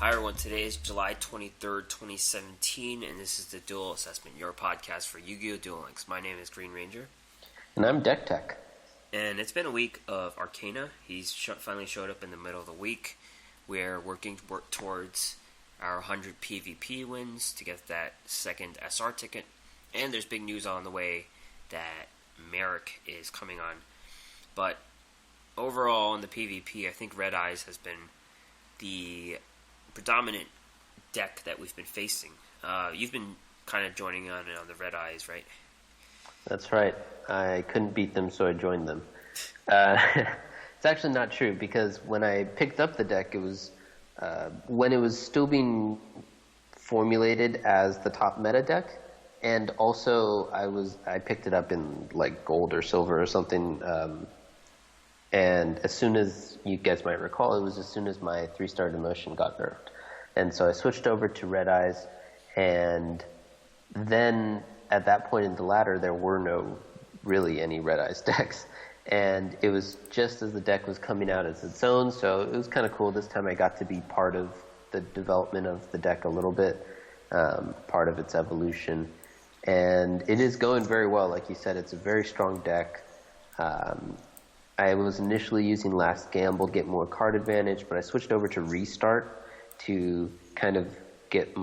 Hi everyone, today is July 23rd, 2017, and this is the Duel Assessment, your podcast for Yu-Gi-Oh! Duel Links. My name is GreenRanger. And I'm DeckTech. And it's been a week of Arkana. He's finally showed up in the middle of the week. We're working towards our 100 PvP wins to get that second SR ticket. And there's big news on the way that Marik is coming on. But overall in the PvP, I think Red Eyes has been the predominant deck that we've been facing. You've been kind of joining on the Red Eyes, right? That's right. I couldn't beat them, so I joined them. It's actually not true, because when I picked up the deck, it was when it was still being formulated as the top meta deck, and also I picked it up in like gold or silver or something. And as soon as, you guys might recall, it was as soon as my 3-star demotion got nerfed. And so I switched over to Red Eyes, and then at that point in the ladder, there were no really any Red Eyes decks. And it was just as the deck was coming out as its own, so it was kind of cool. This time I got to be part of the development of the deck a little bit, part of its evolution. And it is going very well. Like you said, it's a very strong deck. I was initially using Last Gamble to get more card advantage, but I switched over to Restart to kind of get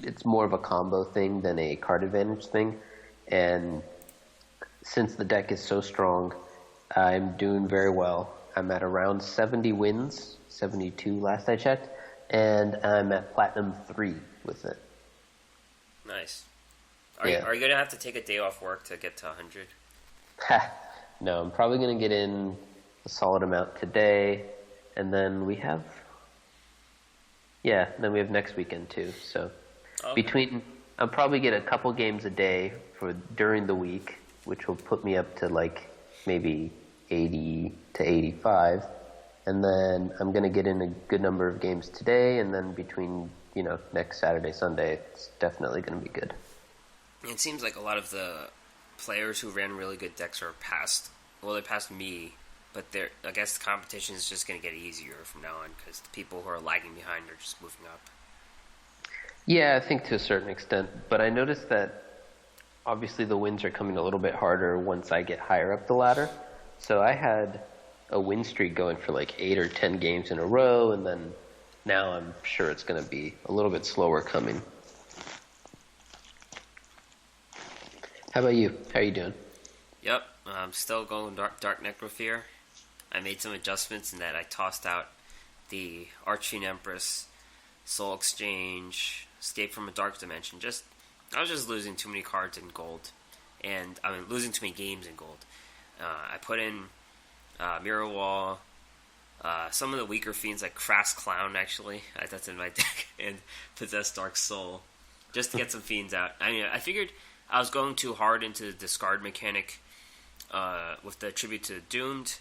it's more of a combo thing than a card advantage thing. And since the deck is so strong, I'm doing very well. I'm at around 70 wins, 72 last I checked, and I'm at Platinum 3 with it. Nice. Are you going to have to take a day off work to get to 100? No, I'm probably going to get in a solid amount today, and then we have next weekend too. So I'll probably get a couple games a day during the week, which will put me up to like maybe 80 to 85, and then I'm going to get in a good number of games today, and then between next Saturday, Sunday, it's definitely going to be good. It seems like a lot of the players who ran really good decks are they passed me, but I guess the competition is just going to get easier from now on, because the people who are lagging behind are just moving up. Yeah, I think to a certain extent, but I noticed that obviously the wins are coming a little bit harder once I get higher up the ladder. So I had a win streak going for like 8 or 10 games in a row, and then now I'm sure it's going to be a little bit slower coming. How about you? How are you doing? Yep, I'm still going Dark Necrofear. I made some adjustments in that I tossed out the Archfiend Empress, Soul Exchange, Escape from a Dark Dimension. I was just losing too many cards in gold, and losing too many games in gold. I put in Mirror Wall, some of the weaker fiends like Crass Clown, actually, that's in my deck, and Possessed Dark Soul, just to get some fiends out. I figured I was going too hard into the discard mechanic with the Tribute to the Doomed,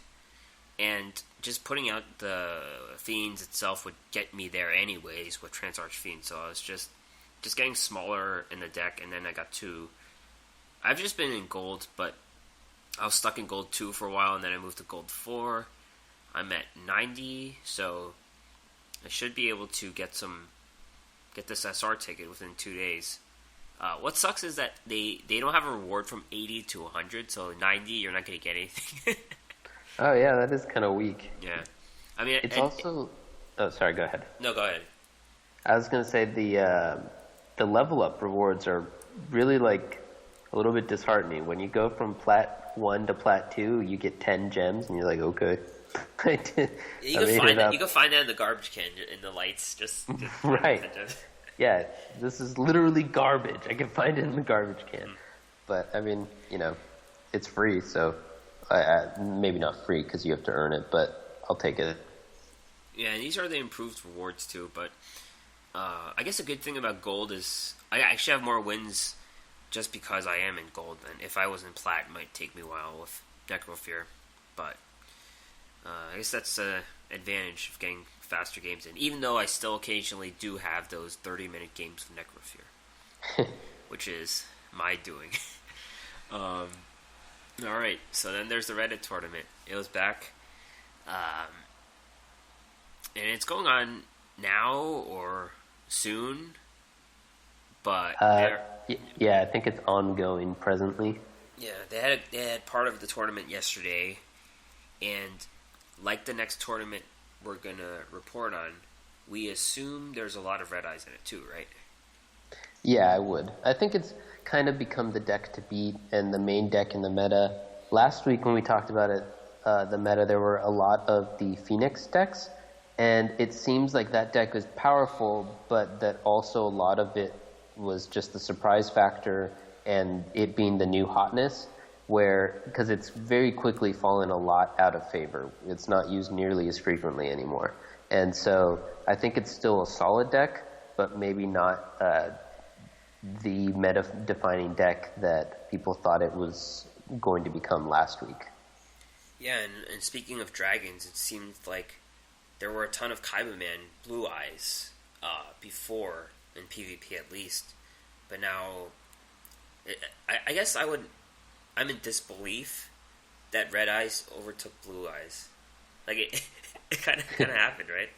and just putting out the fiends itself would get me there anyways with Transarch Fiend. So I was just getting smaller in the deck, and then I got 2. I've just been in gold, but I was stuck in gold 2 for a while, and then I moved to gold 4. I'm at 90, so I should be able to get this SR ticket within 2 days. What sucks is that they don't have a reward from 80 to 100, so 90 you're not going to get anything. Oh yeah, that is kind of weak. Yeah. It's also... Oh, sorry, go ahead. No, go ahead. I was going to say the level up rewards are really like a little bit disheartening. When you go from Plat 1 to Plat 2, you get 10 gems, and you're like, okay. You can find that in the garbage can, in the lights. Just right. Yeah, this is literally garbage. I can find it in the garbage can. But, it's free, so maybe not free because you have to earn it, but I'll take it. Yeah, and these are the improved rewards, too. But I guess a good thing about gold is I actually have more wins just because I am in gold. And if I was in plat, it might take me a while with Necrofear. But I guess that's an advantage of getting faster games in, even though I still occasionally do have those 30-minute games of Necrofear, which is my doing. Alright, so then there's the Reddit tournament. It was back, and it's going on now or soon, but yeah, I think it's ongoing presently. yeah, they had part of the tournament yesterday, and like the next tournament we're gonna report on, we assume there's a lot of red eyes in it too, right? Yeah, I would. I think it's kind of become the deck to beat and the main deck in the meta. Last week when we talked about it, the meta, there were a lot of the Phoenix decks, and it seems like that deck was powerful, but that also a lot of it was just the surprise factor and it being the new hotness, where, because it's very quickly fallen a lot out of favor. It's not used nearly as frequently anymore. And so I think it's still a solid deck, but maybe not the meta-defining deck that people thought it was going to become last week. Yeah, and speaking of dragons, it seemed like there were a ton of Kaibaman blue eyes before, in PvP at least. But now, I guess I'm in disbelief that red eyes overtook blue eyes. Like, it kind of happened, right?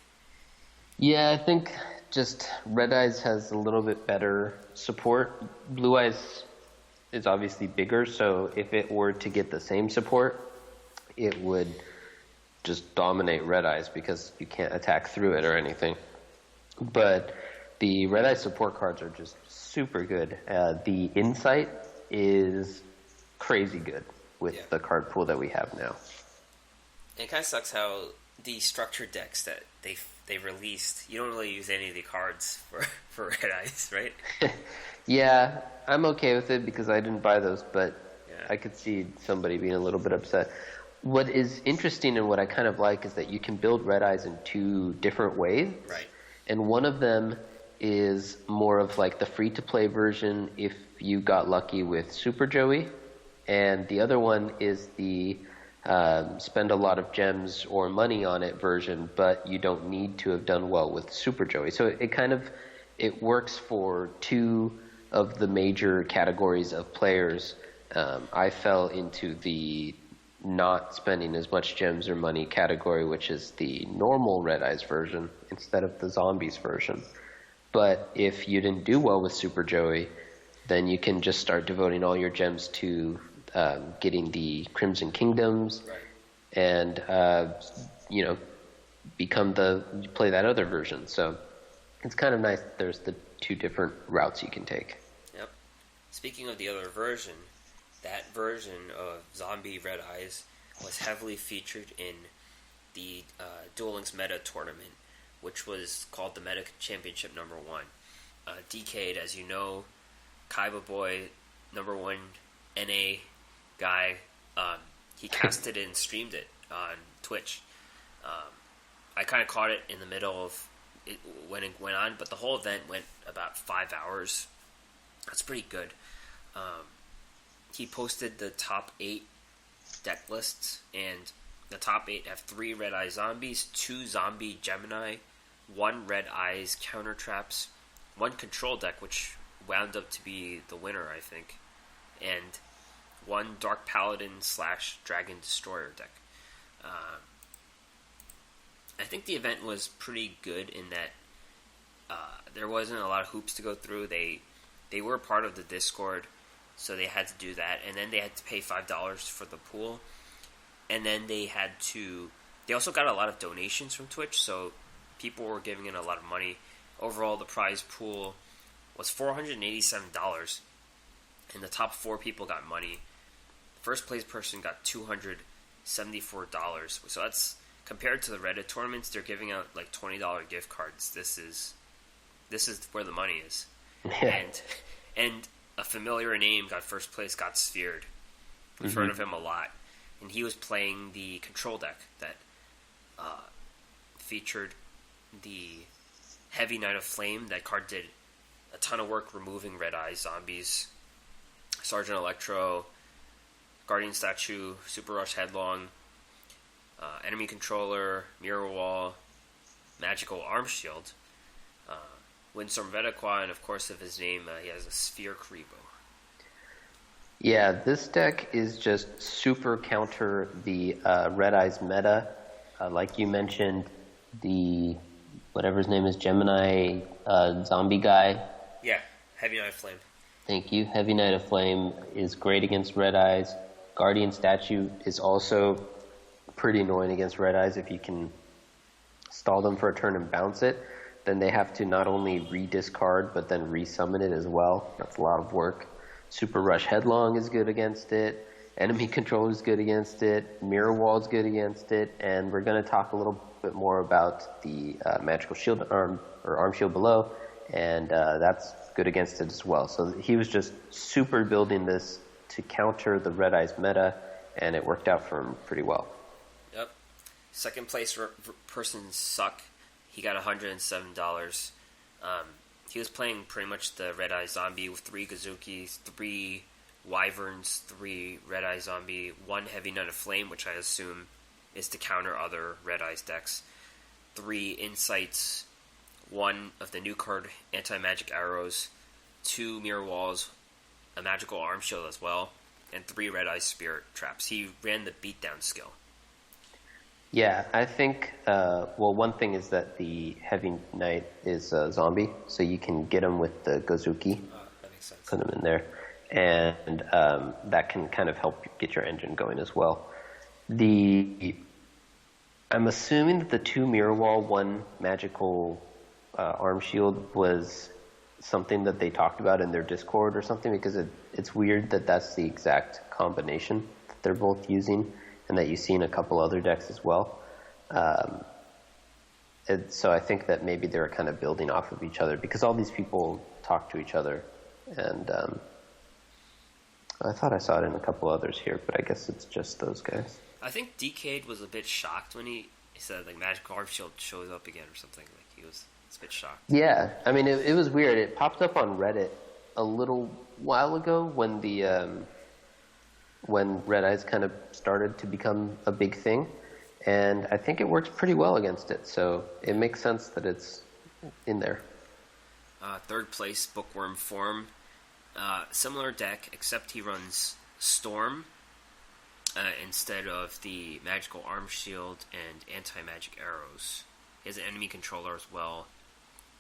Yeah, I think just red eyes has a little bit better support. Blue eyes is obviously bigger, so if it were to get the same support, it would just dominate red eyes because you can't attack through it or anything. But the red eye support cards are just super good. The insight is crazy good with the card pool that we have now. It kind of sucks how the structured decks that they released, you don't really use any of the cards for red eyes, right? Yeah, I'm okay with it because I didn't buy those, but I could see somebody being a little bit upset. What is interesting and what I kind of like is that you can build red eyes in two different ways. Right. And one of them is more of like the free-to-play version if you got lucky with Super Joey. And the other one is the spend a lot of gems or money on it version, but you don't need to have done well with Super Joey. So it works for two of the major categories of players. I fell into the not spending as much gems or money category, which is the normal Red Eyes version instead of the Zombies version. But if you didn't do well with Super Joey, then you can just start devoting all your gems to getting the Crimson Kingdoms, and play that other version. So it's kind of nice that there's the two different routes you can take. Yep. Speaking of the other version, that version of Zombie Red Eyes was heavily featured in the Duel Links Meta tournament, which was called the Meta Championship #1. DKayed, as you know, Kaiba Boy, #1 NA guy, he casted it and streamed it on Twitch. I kind of caught it in the middle of it when it went on, but the whole event went about 5 hours. That's pretty good. He posted the top 8 deck lists, and the top 8 have 3 Red Eye Zombies, 2 Zombie Gemini, 1 Red Eyes Counter Traps, 1 Control deck, which wound up to be the winner, I think, and 1 Dark Paladin / Dragon Destroyer deck. I think the event was pretty good in that there wasn't a lot of hoops to go through. They were part of the Discord, so they had to do that, and then they had to pay $5 for the pool, and then they also got a lot of donations from Twitch, so people were giving in a lot of money. Overall, the prize pool was $487, and the top 4 people got money. First place person got $274, so that's, compared to the Reddit tournaments, they're giving out like $20 gift cards. This is where the money is. And a familiar name got first place, got Sphered. We've heard of him a lot, and he was playing the control deck that featured the Heavy Knight of Flame. That card did a ton of work removing Red Eye Zombies, Sergeant Electro, Guardian Statue, Super Rush Headlong, Enemy Controller, Mirror Wall, Magical Arm Shield, Windstorm Vedaqua, and of course, of his name, he has a Sphere Karibo. Yeah, this deck is just super counter the Red Eyes meta. Like you mentioned, the whatever his name is, Gemini zombie guy. Yeah, Heavy Knight of Flame. Thank you. Heavy Knight of Flame is great against Red Eyes. Guardian Statue is also pretty annoying against Red Eyes. If you can stall them for a turn and bounce it, then they have to not only re-discard, but then re-summon it as well. That's a lot of work. Super Rush Headlong is good against it. Enemy Control is good against it. Mirror Wall is good against it. And we're going to talk a little bit more about the Magical Shield Arm, or Arm Shield below, and that's good against it as well. So he was just super building this to counter the Red Eyes meta, and it worked out for him pretty well. Yep. Second place person suck. He got $107. He was playing pretty much the Red Eye Zombie with 3 Gazukis, 3 Wyverns, 3 Red Eye Zombie, 1 Heavy Knight of Flame, which I assume is to counter other Red Eyes decks, 3 Insights, 1 of the new card Anti-Magic Arrows, 2 Mirror Walls, a Magical Arm Shield as well, and 3 Red Eye Spirit Traps. He ran the beatdown skill. Yeah, I think, well, one thing is that the Heavy Knight is a zombie, so you can get him with the Gozuki. That makes sense. Put him in there. And that can kind of help get your engine going as well. I'm assuming that the 2 Mirror Wall, 1 Magical Arm Shield was something that they talked about in their Discord or something, because it's weird that that's the exact combination that they're both using, and that you see in a couple other decks as well. So I think that maybe they're kind of building off of each other, because all these people talk to each other, and I thought I saw it in a couple others here, but I guess it's just those guys. I think DKayed was a bit shocked when he said, like, Magical Arm Shield shows up again or something. Like, he was a bit shocked. Yeah, I mean, it was weird. It popped up on Reddit a little while ago when when Red Eyes kind of started to become a big thing, and I think it works pretty well against it, so it makes sense that it's in there. Third place, Bookworm Form. Similar deck, except he runs Storm instead of the Magical Arm Shield and Anti-Magic Arrows. He has an enemy controller as well.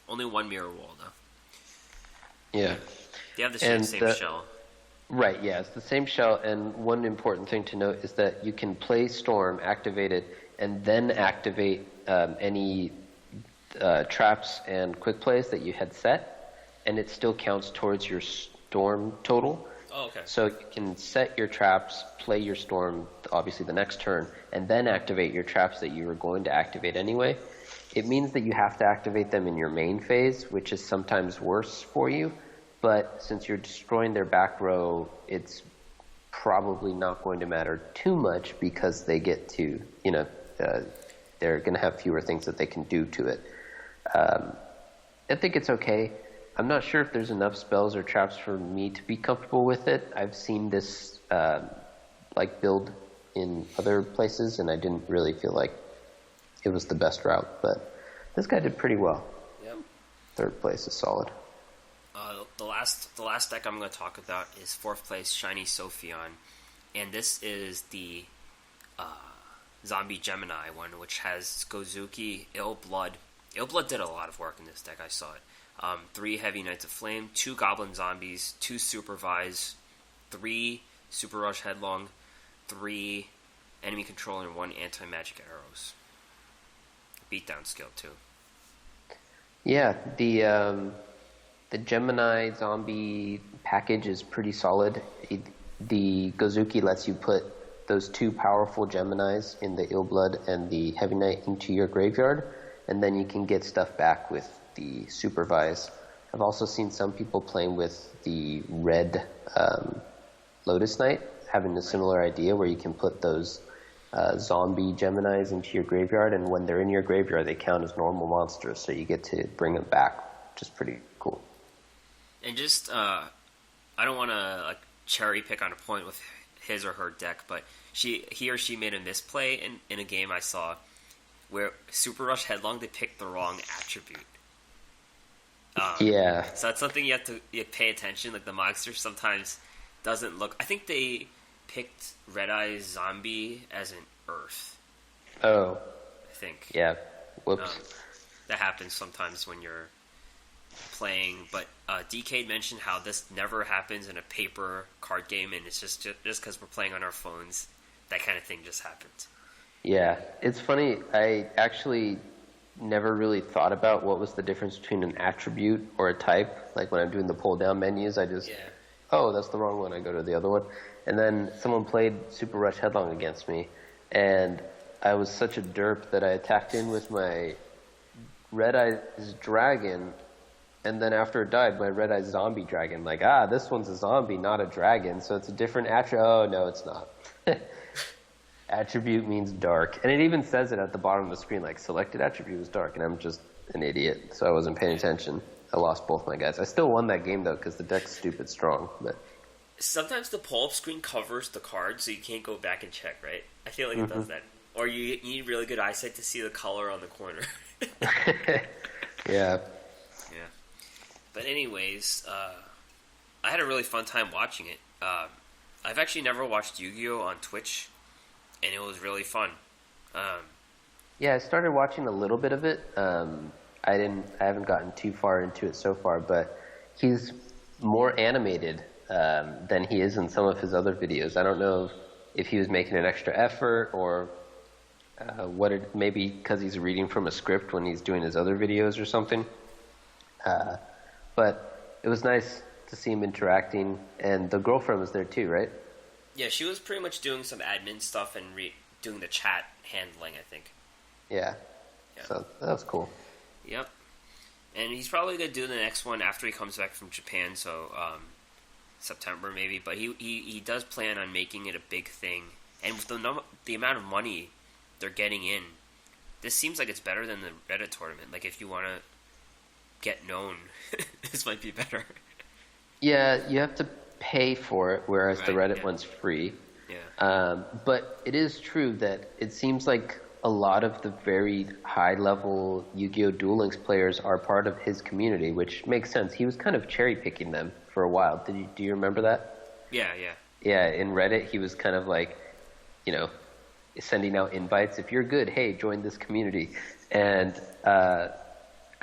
Only 1 Mirror Wall, though. Yeah. They have the same shell. Right, yeah, it's the same shell, and one important thing to note is that you can play Storm, activate it, and then activate any traps and quick plays that you had set, and it still counts towards your Storm total. Oh, okay. So you can set your traps, play your Storm, obviously the next turn, and then activate your traps that you were going to activate anyway. It means that you have to activate them in your main phase, which is sometimes worse for you. But since you're destroying their back row, it's probably not going to matter too much, because they get to, they're going to have fewer things that they can do to it. I think it's okay. I'm not sure if there's enough spells or traps for me to be comfortable with it. I've seen this build in other places, and I didn't really feel like it was the best route. But this guy did pretty well. Yep. Third place is solid. The last deck I'm going to talk about is 4th place, Shiny Sophion, and this is the Zombie Gemini one, which has Gozuki, Ill Blood. Ill Blood did a lot of work in this deck, I saw it. 3 Heavy Knights of Flame, 2 Goblin Zombies, 2 Supervise, 3 Super Rush Headlong, 3 Enemy Controller, and 1 Anti-Magic Arrows. Beatdown skill, too. Yeah, the Gemini zombie package is pretty solid. The Gozuki lets you put those 2 powerful Geminis in the Ill Blood and the Heavy Knight into your graveyard, and then you can get stuff back with the Supervise. I've also seen some people playing with the red Lotus Knight, having a similar idea where you can put those zombie Geminis into your graveyard, and when they're in your graveyard, they count as normal monsters, so you get to bring them back, which is pretty cool. And just, I don't want to cherry pick on a point with his or her deck, but he or she made a misplay in a game I saw where Super Rush Headlong, they picked the wrong attribute. Yeah. So that's something you have to pay attention. Like, the monster sometimes doesn't look... I think they picked Red Eye Zombie as an Earth. Oh. I think. Yeah. Whoops. that happens sometimes when you're playing. But DKayed mentioned how this never happens in a paper card game, and it's just because we're playing on our phones, that kind of thing just happens. Yeah, it's funny. I actually never really thought about what was the difference between an attribute or a type. Like when I'm doing the pull down menus, I just, oh, that's the wrong one. I go to the other one. And then someone played Super Rush Headlong against me, and I was such a derp that I attacked in with my Red Eyes Dragon, and then after it died, my Red Eyes Zombie Dragon. Like, this one's a zombie, not a dragon, so it's a different attribute. Oh, no, it's not. Attribute means dark. And it even says it at the bottom of the screen, like, selected attribute is dark, and I'm just an idiot, so I wasn't paying attention. I lost both my guys. I still won that game, though, because the deck's stupid strong, but... Sometimes the pull-up screen covers the card, so you can't go back and check, right? I feel like it does that. Or you need really good eyesight to see the color on the corner. Yeah. But anyways, I had a really fun time watching it. I've actually never watched Yu-Gi-Oh! On Twitch, and it was really fun. Yeah, I started watching a little bit of it. I haven't gotten too far into it so far, but he's more animated than he is in some of his other videos. I don't know if he was making an extra effort or maybe because he's reading from a script when he's doing his other videos or something. But it was nice to see him interacting, and the girlfriend was there too, right? Yeah, she was pretty much doing some admin stuff and doing the chat handling, I think. Yeah. So that was cool. Yep. And he's probably going to do the next one after he comes back from Japan, so September maybe. But he does plan on making it a big thing. And with the amount of money they're getting in, this seems like it's better than the Reddit tournament. Like, if you want to get known, this might be better. Yeah, you have to pay for it, whereas the Reddit one's free. Yeah. But it is true that it seems like a lot of the very high-level Yu-Gi-Oh! Duel Links players are part of his community, which makes sense. He was kind of cherry-picking them for a while. Do you remember that? Yeah. Yeah, in Reddit, he was kind of like, sending out invites. If you're good, hey, join this community. And I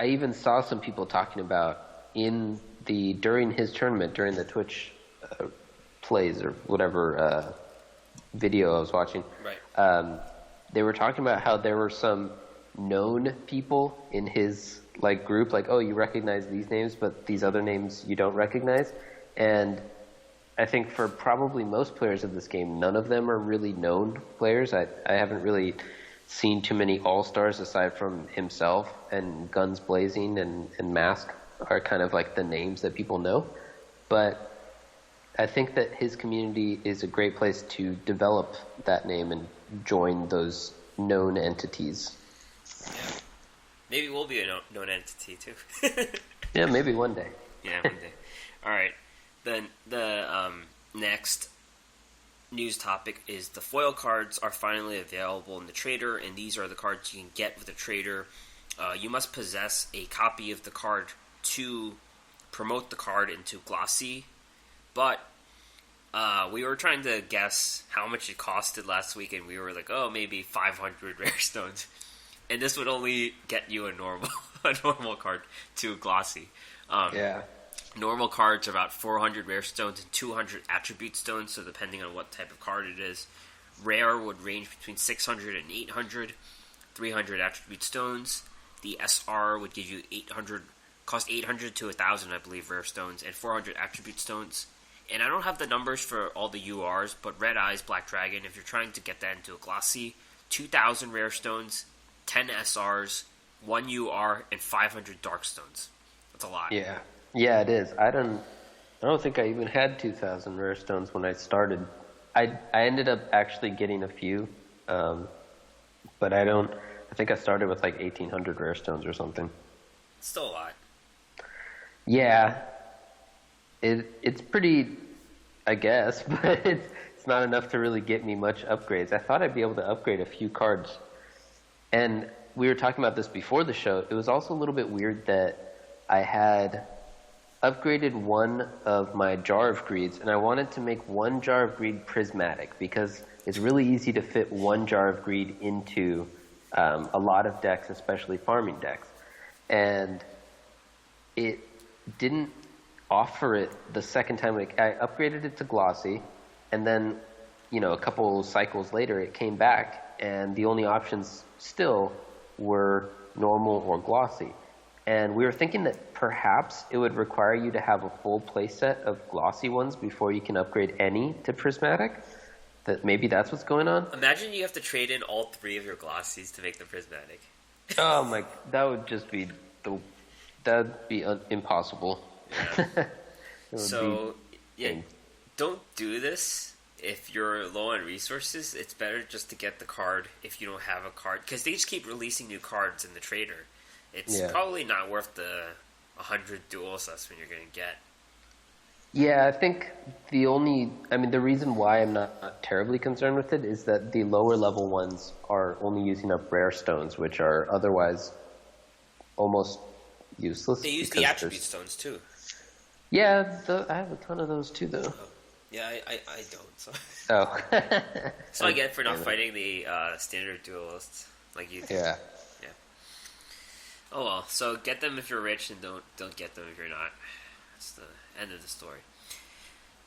even saw some people talking about during his tournament, during the Twitch plays or whatever video I was watching. Right. They were talking about how there were some known people in his group, like, oh, you recognize these names, but these other names you don't recognize. And I think for probably most players of this game, none of them are really known players. I haven't really seen too many all-stars aside from himself, and Guns Blazing and Mask are kind of like the names that people know. But I think that his community is a great place to develop that name and join those known entities. Yeah. Maybe we'll be a known entity too. Yeah, maybe one day. Yeah, one day. All right. Then the next news topic is the foil cards are finally available in the trader, and these are the cards you can get with the trader. You must possess a copy of the card to promote the card into Glossy, but we were trying to guess how much it costed last week, and we were like, oh, maybe 500 rare stones, and this would only get you a normal card to Glossy. Yeah. Normal cards are about 400 rare stones and 200 attribute stones, so depending on what type of card it is. Rare would range between 600 and 800, 300 attribute stones. The SR would give you cost 800 to 1,000, I believe, rare stones, and 400 attribute stones. And I don't have the numbers for all the URs, but Red Eyes, Black Dragon, if you're trying to get that into a Glossy, 2,000 rare stones, 10 SRs, 1 UR, and 500 dark stones. That's a lot. Yeah. Yeah, it is. I don't think I even had 2,000 rare stones when I started. I ended up actually getting a few, but I think I started with 1,800 rare stones or something. It's still a lot. Yeah, it's pretty, I guess, but it's not enough to really get me much upgrades. I thought I'd be able to upgrade a few cards, and we were talking about this before the show. It was also a little bit weird that I had upgraded one of my Jar of Greeds, and I wanted to make one Jar of Greed prismatic because it's really easy to fit one Jar of Greed into a lot of decks, especially farming decks. and it didn't offer it the second time. Like, I upgraded it to glossy, and then, a couple cycles later, it came back, and the only options still were normal or glossy. And we were thinking that perhaps it would require you to have a full playset of glossy ones before you can upgrade any to prismatic. That maybe that's what's going on. Imagine you have to trade in all 3 of your glossies to make them prismatic. Oh my, that would just be impossible. Yeah. So, don't do this if you're low on resources. It's better just to get the card if you don't have a card, because they just keep releasing new cards in the trader. It's probably not worth the 100 dual assessment you're going to get. Yeah, I think the reason why I'm not terribly concerned with it is that the lower level ones are only using up rare stones, which are otherwise almost useless. They use the attribute stones too. Yeah, I have a ton of those too, though. Oh. Yeah, I don't. So. Oh. So I get for not fighting the standard duelists like you do. Yeah. Oh well, so get them if you're rich, and don't get them if you're not. That's the end of the story.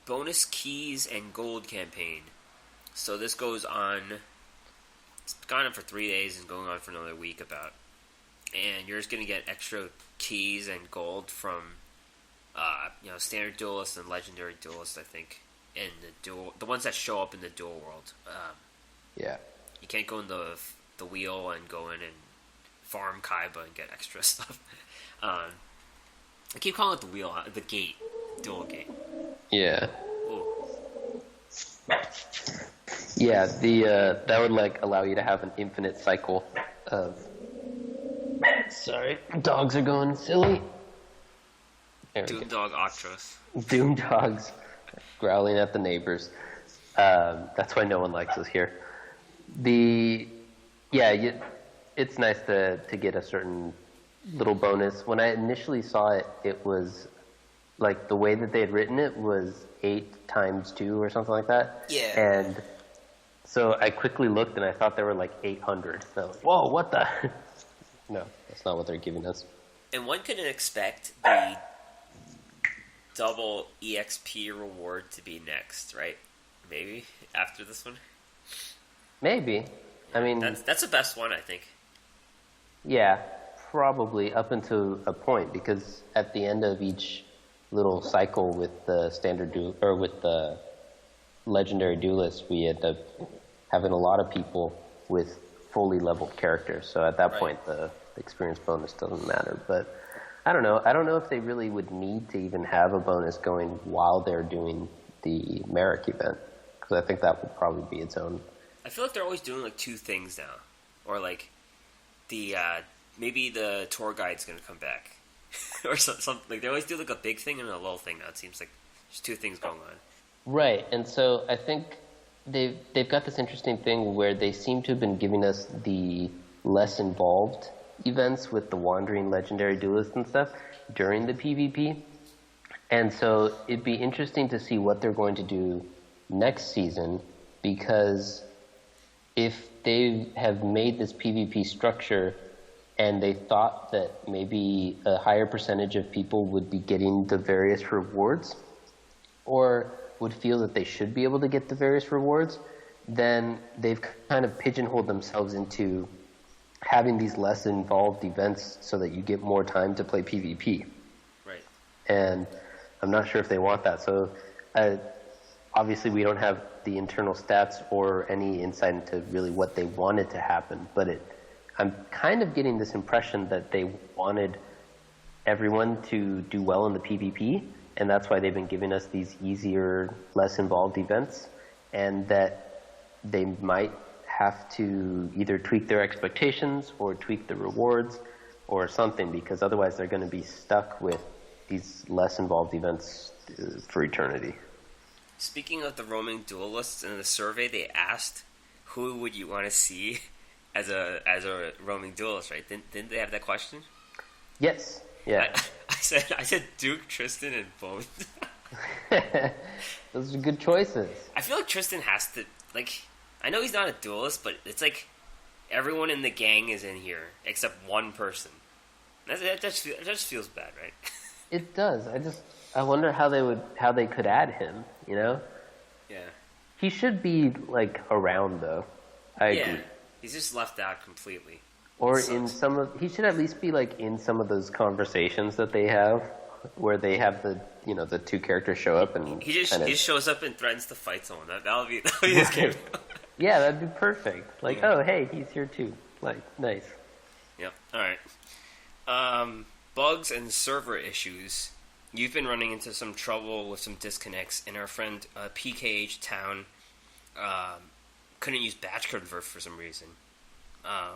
Bonus keys and gold campaign. So this goes on. It's gone on for 3 days and going on for another week about. And you're just gonna get extra keys and gold from, standard duelists and legendary duelists. I think in the ones that show up in the Duel World. Yeah. You can't go in the wheel and go in and farm Kaiba and get extra stuff. I keep calling it the wheel, the gate, dual gate. Yeah. Ooh. Yeah, that would allow you to have an infinite cycle of. Sorry, dogs are going silly. Doom Dog Octros. Doom dogs growling at the neighbors. That's why no one likes us here. It's nice to get a certain little bonus. When I initially saw it, it was like the way that they had written it was 8 times 2 or something like that. Yeah. And so I quickly looked and I thought there were like 800. So I was like, whoa, what the? No, that's not what they're giving us. And one couldn't expect the double EXP reward to be next, right? Maybe after this one. Maybe. I mean, that's the best one, I think. Yeah, probably up until a point, because at the end of each little cycle with the with the legendary duelist, we end up having a lot of people with fully leveled characters. So at that point, the experience bonus doesn't matter. But I don't know. I don't know if they really would need to even have a bonus going while they're doing the Marik event, because I think that would probably be its own. I feel like they're always doing like 2 things now, or like the maybe the tour guide's gonna come back, or something. Like they always do like a big thing and a little thing. Now it seems like there's 2 things going on. Right, and so I think they've got this interesting thing where they seem to have been giving us the less involved events with the wandering legendary duelists and stuff during the PvP, and so it'd be interesting to see what they're going to do next season, because if they have made this PvP structure and they thought that maybe a higher percentage of people would be getting the various rewards, or would feel that they should be able to get the various rewards, then they've kind of pigeonholed themselves into having these less involved events so that you get more time to play PvP. Right. And I'm not sure if they want that. So obviously we don't have the internal stats or any insight into really what they wanted to happen, but I'm kind of getting this impression that they wanted everyone to do well in the PvP, and that's why they've been giving us these easier, less involved events, and that they might have to either tweak their expectations or tweak the rewards or something, because otherwise they're going to be stuck with these less involved events for eternity. Speaking of the roaming duelists, in the survey they asked who would you want to see as a roaming duelist, right? Didn't they have that question? Yes. Yeah. I said Duke, Tristan, and Bone. Those are good choices. I feel like Tristan has to, like, I know he's not a duelist, but it's like everyone in the gang is in here except one person. That just feels bad, right? It does. I wonder how they could add him. You know, Yeah. he should be like around though. I agree. He's just left out completely. Or in he should at least be like in some of those conversations that they have, where they have the two characters show up and he just shows up and threatens to fight someone. That'll be his game. Yeah, that'd be perfect. Like, oh hey, he's here too. Like, nice. Yep. All right. Bugs and server issues. You've been running into some trouble with some disconnects, and our friend PKH Town couldn't use batch convert for some reason.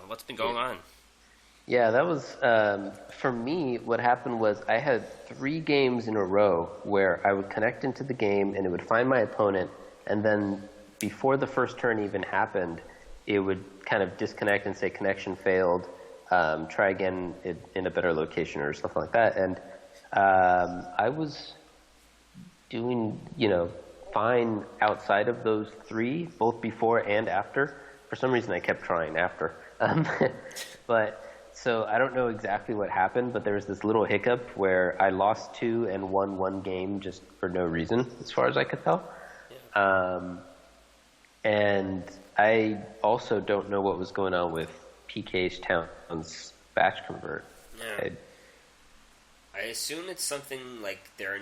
What's been going on? Yeah, that was for me. What happened was I had 3 games in a row where I would connect into the game and it would find my opponent, and then before the first turn even happened, it would kind of disconnect and say connection failed. Try again in a better location or something like that. And I was doing fine outside of those 3, both before and after. For some reason, I kept trying after. But so I don't know exactly what happened, but there was this little hiccup where I lost 2 and won 1 game just for no reason, as far as I could tell. Yeah. And I also don't know what was going on with PKH Town's batch convert. Yeah. I assume it's something like their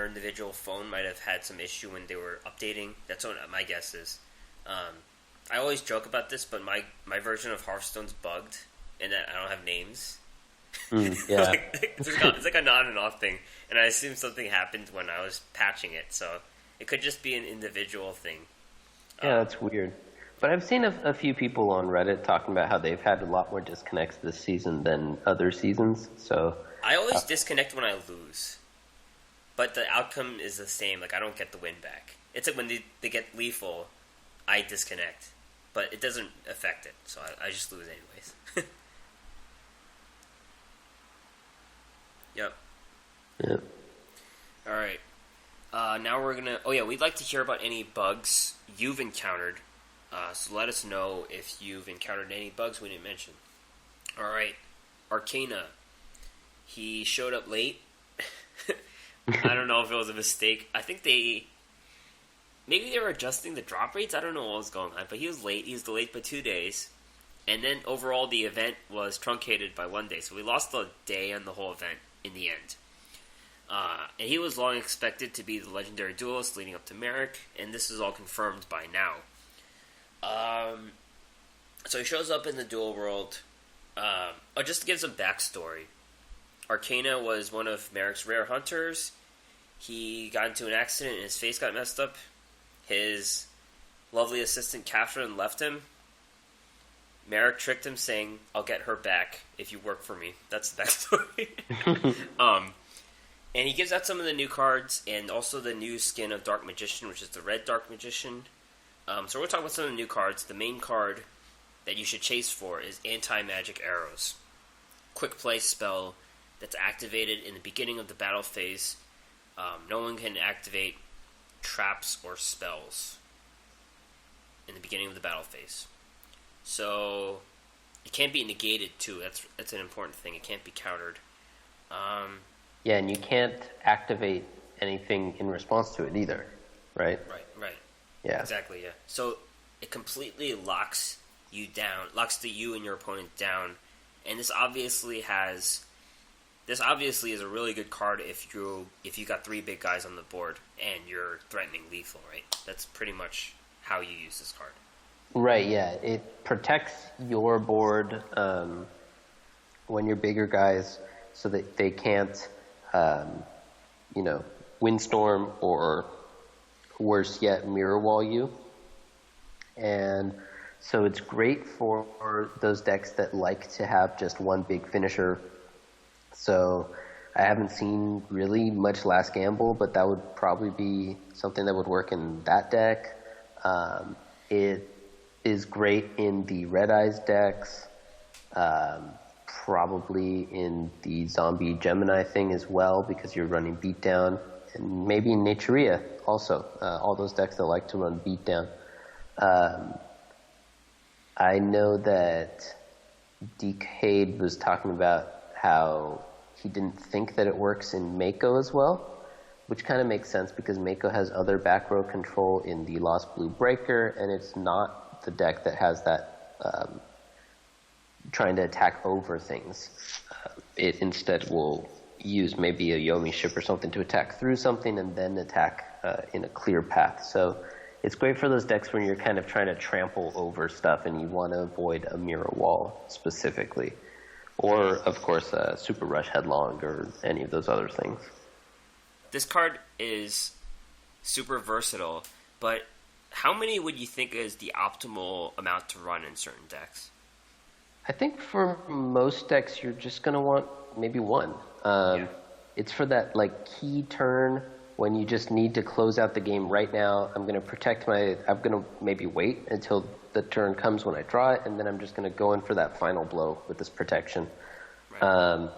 individual phone might have had some issue when they were updating. That's what my guess is. I always joke about this, but my version of Hearthstone's bugged, and that I don't have names. Yeah. It's like a on and off thing, and I assume something happened when I was patching it, so it could just be an individual thing. Yeah, that's weird. But I've seen a few people on Reddit talking about how they've had a lot more disconnects this season than other seasons. So I always disconnect when I lose, but the outcome is the same. Like, I don't get the win back. It's like when they get lethal, I disconnect, but it doesn't affect it, so I just lose anyways. Yep. Yep. All right. Now we're gonna. Oh yeah, we'd like to hear about any bugs you've encountered. So let us know if you've encountered any bugs we didn't mention. All right, Arkana. He showed up late. I don't know if it was a mistake. I think maybe they were adjusting the drop rates. I don't know what was going on, but he was late. He was delayed by 2 days, and then overall the event was truncated by 1 day. So we lost a day on the whole event in the end. And he was long expected to be the legendary duelist leading up to Marik, and this is all confirmed by now. So he shows up in the Duel World. Just to give some backstory, Arkana was one of Marik's rare hunters. He got into an accident and his face got messed up. His lovely assistant captured and left him. Marik tricked him, saying, "I'll get her back if you work for me." That's the backstory. And he gives out some of the new cards and also the new skin of Dark Magician, which is the red Dark Magician. So we're talking about some of the new cards. The main card that you should chase for is Anti-Magic Arrows. Quick play spell that's activated in the beginning of the battle phase. No one can activate traps or spells in the beginning of the battle phase. So it can't be negated too. That's an important thing. It can't be countered. Yeah, and you can't activate anything in response to it either, right? Right. Yeah. Exactly, yeah. So it completely locks you and your opponent down. And this obviously is a really good card if you got 3 big guys on the board and you're threatening lethal, right? That's pretty much how you use this card. Right, yeah. It protects your board when you're bigger guys so that they can't, windstorm or worse yet, mirror wall you. And so it's great for those decks that like to have just one big finisher. So I haven't seen really much Last Gamble, but that would probably be something that would work in that deck. It is great in the Red Eyes decks, probably in the Zombie Gemini thing as well, because you're running Beatdown, and maybe in Naturia also, all those decks that like to run Beatdown. I know that DKayed was talking about how he didn't think that it works in Mako as well, which kind of makes sense because Mako has other back row control in the Lost Blue Breaker, and it's not the deck that has that trying to attack over things. It instead will use maybe a Yomi ship or something to attack through something and then attack in a clear path. So it's great for those decks when you're kind of trying to trample over stuff and you want to avoid a mirror wall specifically. Or, of course, Super Rush Headlong or any of those other things. This card is super versatile, but how many would you think is the optimal amount to run in certain decks? I think for most decks, you're just going to want maybe one. It's for that like key turn when you just need to close out the game right now. I'm going to maybe wait until the turn comes when I draw it, and then I'm just going to go in for that final blow with this protection. Right.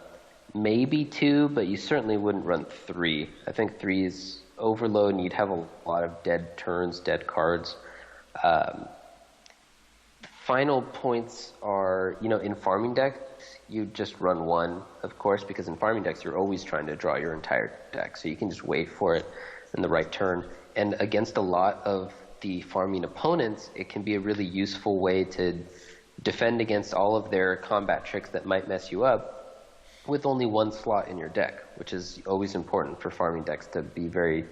Maybe two, but you certainly wouldn't run three. I think three is overload, and you'd have a lot of dead turns, dead cards. Final points are, in farming decks, you just run one, of course, because in farming decks, you're always trying to draw your entire deck. So you can just wait for it in the right turn. And against a lot of the farming opponents, it can be a really useful way to defend against all of their combat tricks that might mess you up with only one slot in your deck, which is always important for farming decks to be very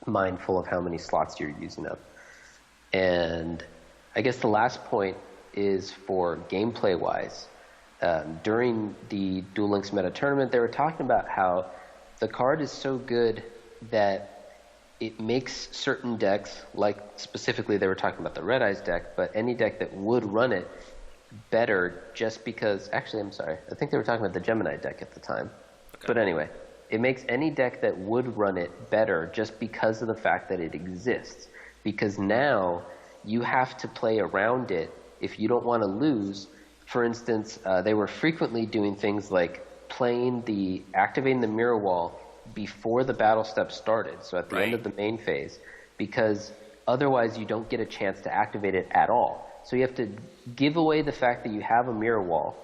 mindful of how many slots you're using up. And I guess the last point is for gameplay-wise. During the Duel Links Meta tournament, they were talking about how the card is so good that it makes certain decks, like specifically they were talking about the Red Eyes deck, but any deck that would run it better just because, actually I'm sorry, I think they were talking about the Gemini deck at the time. Okay. But anyway, it makes any deck that would run it better just because of the fact that it exists. Because now you have to play around it if you don't want to lose. For instance, they were frequently doing things like activating the mirror wall before the battle step started, so at the end of the main phase, because otherwise you don't get a chance to activate it at all. So you have to give away the fact that you have a mirror wall,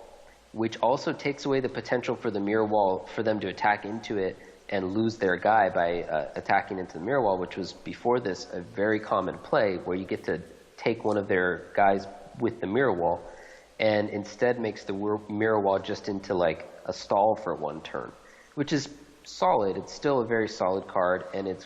which also takes away the potential for the mirror wall for them to attack into it and lose their guy by attacking into the mirror wall, which was before this a very common play where you get to take one of their guys with the mirror wall and instead makes the mirror wall just into like a stall for one turn, which is solid. It's still a very solid card, and it's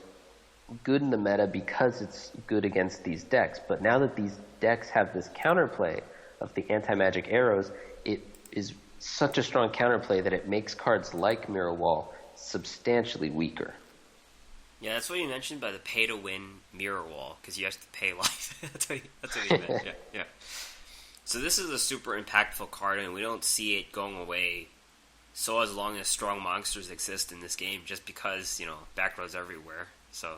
good in the meta because it's good against these decks. But now that these decks have this counterplay of the anti-magic arrows, it is such a strong counterplay that it makes cards like Mirror Wall substantially weaker. Yeah, that's what you mentioned by the pay-to-win Mirror Wall, because you have to pay life. that's what you meant, yeah. So this is a super impactful card, and we don't see it going away so as long as strong monsters exist in this game, just because, back rows everywhere. So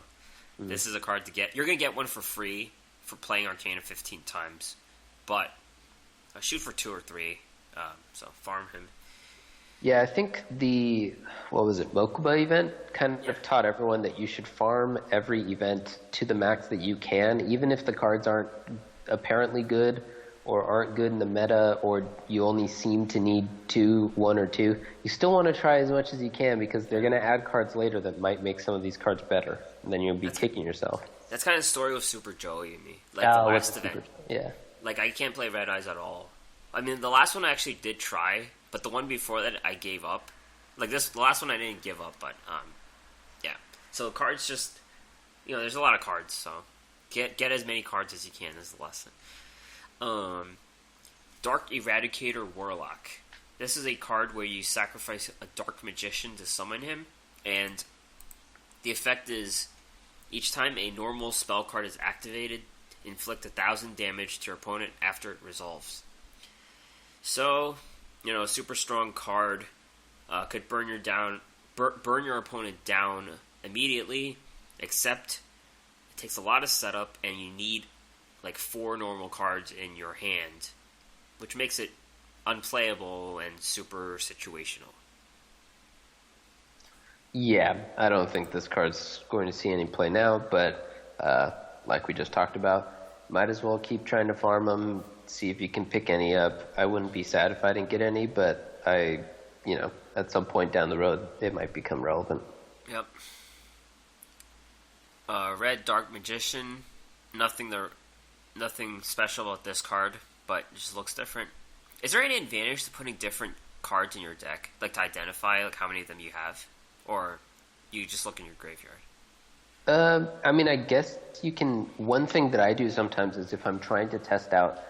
this is a card to get. You're going to get one for free for playing Arkana 15 times, but shoot for 2 or 3, so farm him. Yeah, I think the Mokuba event kind of taught everyone that you should farm every event to the max that you can, even if the cards aren't apparently good or aren't good in the meta, or you only seem to need 1 or 2. You still want to try as much as you can, because they're going to add cards later that might make some of these cards better, and then you'll be kicking yourself. That's kind of the story with Super Joe, Yami. The last event. Yeah. I can't play Red Eyes at all. I mean, the last one I actually did try, but the one before that I gave up. The last one I didn't give up, but, yeah. So cards just, there's a lot of cards, so get as many cards as you can is the lesson. Dark Eradicator Warlock. This is a card where you sacrifice a Dark Magician to summon him, and the effect is each time a normal spell card is activated, inflict 1,000 damage to your opponent after it resolves. So, a super strong card could burn your opponent down immediately, except it takes a lot of setup, and you need 4 normal cards in your hand, which makes it unplayable and super situational. Yeah, I don't think this card's going to see any play now, but like we just talked about, might as well keep trying to farm them, see if you can pick any up. I wouldn't be sad if I didn't get any, but I at some point down the road, it might become relevant. Yep. Red Dark Magician. Nothing special about this card, but it just looks different. Is there any advantage to putting different cards in your deck, like to identify like how many of them you have, or you just look in your graveyard? I mean, I guess you can. One thing that I do sometimes is if I'm trying to test out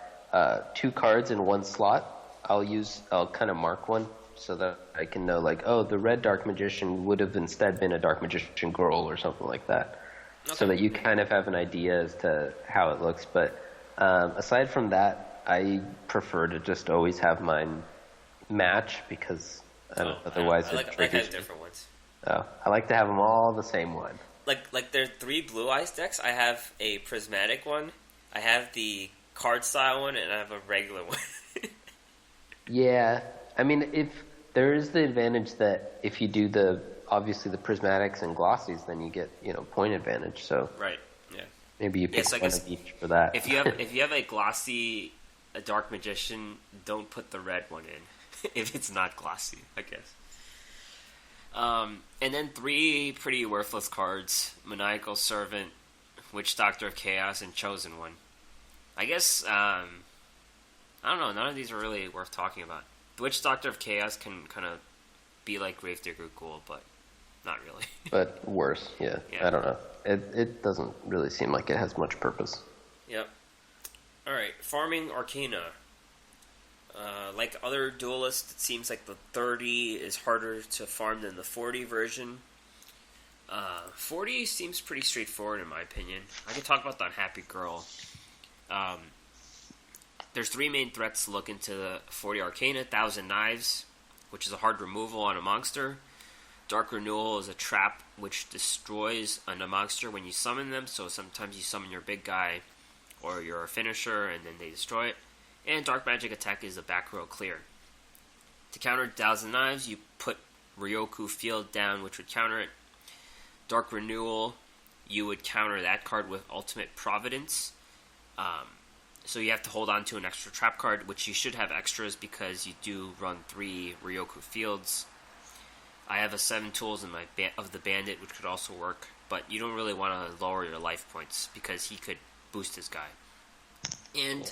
2 cards in one slot, I'll kind of mark one so that I can know, like, oh, the red Dark Magician would have instead been a Dark Magician Girl or something like that. Okay. So that you kind of have an idea as to how it looks. But aside from that, I prefer to just always have mine match because otherwise I like having different ones. Oh, I like to have them all the same one. Like there are 3 Blue Eyes decks. I have a prismatic one, I have the card style one, and I have a regular one. Yeah, I mean, if there is the advantage that if you do obviously the prismatics and glossies, then you get point advantage. So right, yeah. Maybe you pick one of each for that. If you have a glossy, a Dark Magician, don't put the red one in if it's not glossy, I guess. And then 3 pretty worthless cards: Maniacal Servant, Witch Doctor of Chaos, and Chosen One. I guess I don't know. None of these are really worth talking about. The Witch Doctor of Chaos can kind of be like Gravedigger Ghoul, but not really. But worse, yeah. I don't know. It doesn't really seem like it has much purpose. Yep. All right, farming Arkana. Like other duelists, it seems like the 30 is harder to farm than the 40 version. 40 seems pretty straightforward in my opinion. I can talk about the Unhappy Girl. There's 3 main threats to look into the 40 Arkana. 1,000 Knives, which is a hard removal on a monster. Dark Renewal is a trap which destroys a monster when you summon them, so sometimes you summon your big guy or your finisher and then they destroy it. And Dark Magic Attack is a back row clear. To counter 1,000 Knives, you put Ryoku Field down, which would counter it. Dark Renewal, you would counter that card with Ultimate Providence. So you have to hold on to an extra trap card, which you should have extras because you do run 3 Ryoku Fields. I have a 7 tools in my of the Bandit, which could also work, but you don't really want to lower your life points because he could boost his guy. And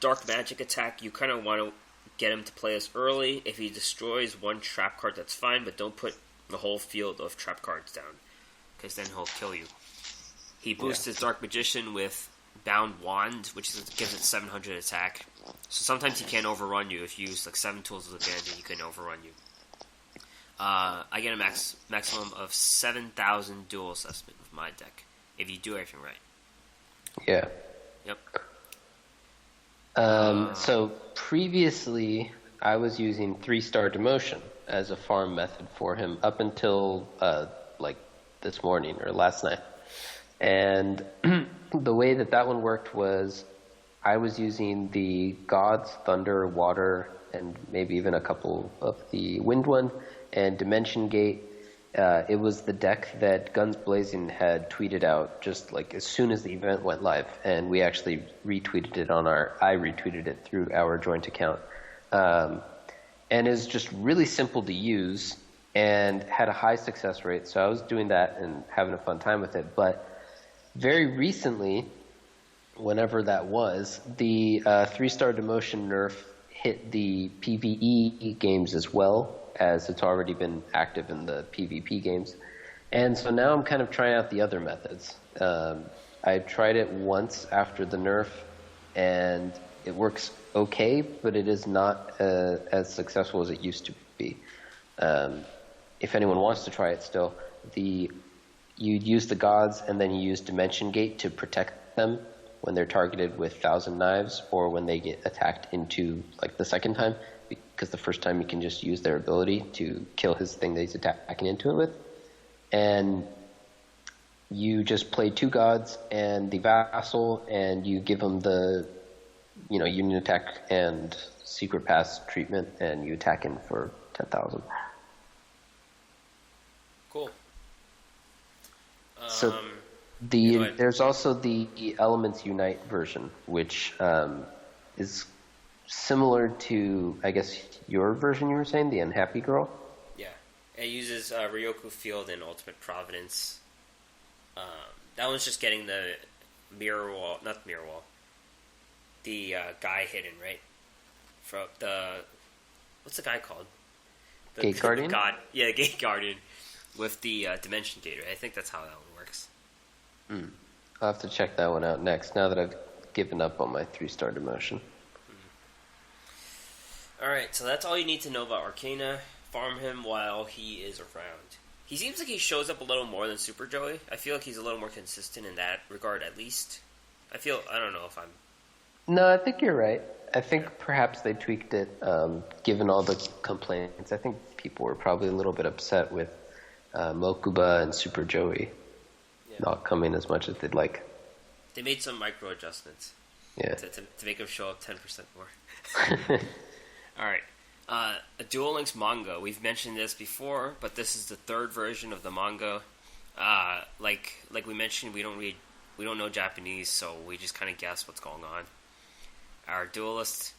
Dark Magic Attack, you kind of want to get him to play this early. If he destroys 1 trap card, that's fine, but don't put the whole field of trap cards down, because then he'll kill you. He boosts his Dark Magician with Bound Wand, which gives it 700 attack. So sometimes he can't overrun you. If you use like 7 tools of the Bandit, he can overrun you. I get a maximum of 7,000 duel assessment with my deck, if you do everything right. Yeah. Yep. So previously, I was using 3-star demotion as a farm method for him up until like this morning or last night. And the way that one worked was I was using the Gods, Thunder, Water, and maybe even a couple of the Wind one, and Dimension Gate. It was the deck that Guns Blazing had tweeted out just like as soon as the event went live, and we actually retweeted it I retweeted it through our joint account. And is just really simple to use and had a high success rate, so I was doing that and having a fun time with it. But very recently, whenever that was, the 3-star demotion nerf hit the PvE games as well, as it's already been active in the PvP games. And so now I'm kind of trying out the other methods. I tried it once after the nerf, and it works okay, but it is not as successful as it used to be. If anyone wants to try it still, you use the Gods and then you use Dimension Gate to protect them when they're targeted with 1,000 Knives or when they get attacked into like the second time, because the first time you can just use their ability to kill his thing that he's attacking into it with. And you just play 2 Gods and the Vassal, and you give them the Union Attack and Secret Pass treatment, and you attack him for 10,000. Cool. So there's also the Elements Unite version, which is similar to, I guess, your version you were saying, the Unhappy Girl. Yeah, it uses Ryoku Field and Ultimate Providence. That one's just getting the mirror wall, not the mirror wall, the guy hidden, right? From the, what's the guy called? The Gate Guardian? God, yeah, Gate Guardian with the Dimension Gator. I think that's how that one works. I'll have to check that one out next, now that I've given up on my 3-star demotion. Alright, so that's all you need to know about Arkana. Farm him while he is around. He seems like he shows up a little more than Super Joey. I feel like he's a little more consistent in that regard, at least. I don't know if I'm... No, I think you're right. I think perhaps they tweaked it, given all the complaints. I think people were probably a little bit upset with Mokuba and Super Joey not coming as much as they'd like. They made some micro adjustments. Yeah. To make him show up 10% more. Alright. A Duel Links manga. We've mentioned this before, but this is the third version of the manga. Like we mentioned, we don't know Japanese, so we just kind of guess what's going on. Our duelist